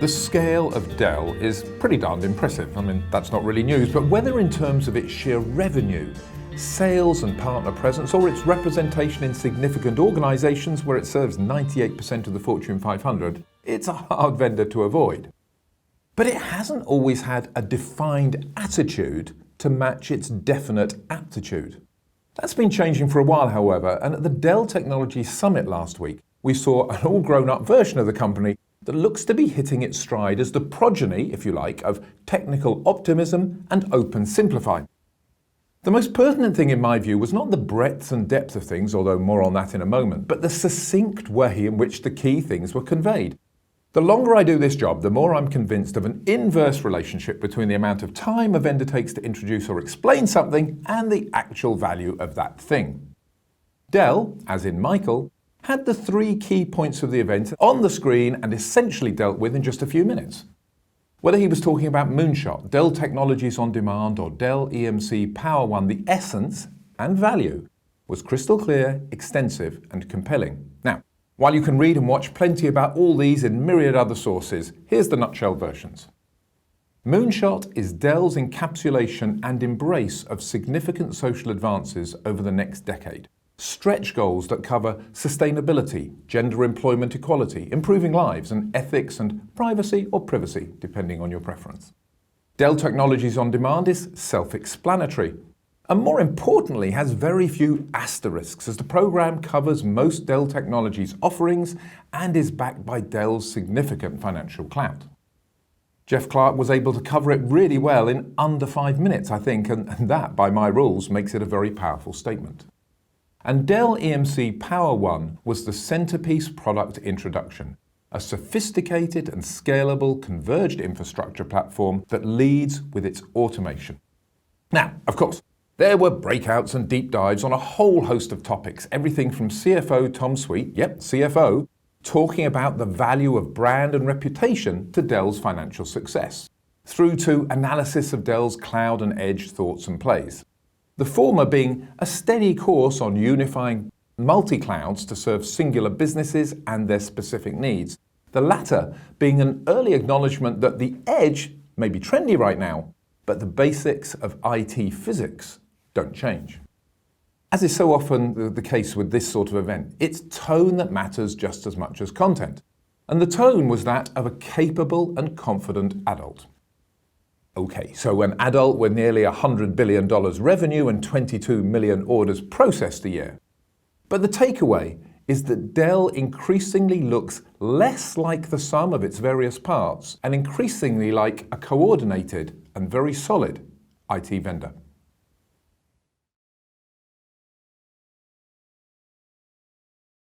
The scale of Dell is pretty darned impressive. I mean, that's not really news, but whether in terms of its sheer revenue, sales and partner presence, or its representation in significant organizations where it serves 98% of the Fortune 500, it's a hard vendor to avoid. But it hasn't always had a defined attitude to match its definite aptitude. That's been changing for a while, however, and at the Dell Technologies Summit last week, we saw an all-grown-up version of the company that looks to be hitting its stride as the progeny, if you like, of technical optimism and open simplifying. The most pertinent thing in my view was not the breadth and depth of things, although more on that in a moment, but the succinct way in which the key things were conveyed. The longer I do this job, the more I'm convinced of an inverse relationship between the amount of time a vendor takes to introduce or explain something and the actual value of that thing. Dell, as in Michael, had the three key points of the event on the screen and essentially dealt with in just a few minutes. Whether he was talking about Moonshot, Dell Technologies On Demand, or Dell EMC Power One, the essence and value was crystal clear, extensive, and compelling. Now, while you can read and watch plenty about all these in myriad other sources, here's the nutshell versions. Moonshot is Dell's encapsulation and embrace of significant social advances over the next decade. Stretch goals that cover sustainability, gender employment equality, improving lives, and ethics and privacy or privacy, depending on your preference. Dell Technologies On Demand is self-explanatory, and more importantly has very few asterisks, as the program covers most Dell Technologies offerings and is backed by Dell's significant financial clout. Jeff Clark was able to cover it really well in under 5 minutes, I think, and that, by my rules, makes it a very powerful statement. And Dell EMC Power One was the centerpiece product introduction, a sophisticated and scalable converged infrastructure platform that leads with its automation. Now, of course, there were breakouts and deep dives on a whole host of topics, everything from CFO Tom Sweet, CFO, talking about the value of brand and reputation to Dell's financial success, through to analysis of Dell's cloud and edge thoughts and plays. The former being a steady course on unifying multi-clouds to serve singular businesses and their specific needs. The latter being an early acknowledgement that the edge may be trendy right now, but the basics of IT physics don't change. As is so often the case with this sort of event, it's tone that matters just as much as content. And the tone was that of a capable and confident adult. Okay, so an adult with nearly $100 billion revenue and 22 million orders processed a year. But the takeaway is that Dell increasingly looks less like the sum of its various parts and increasingly like a coordinated and very solid IT vendor.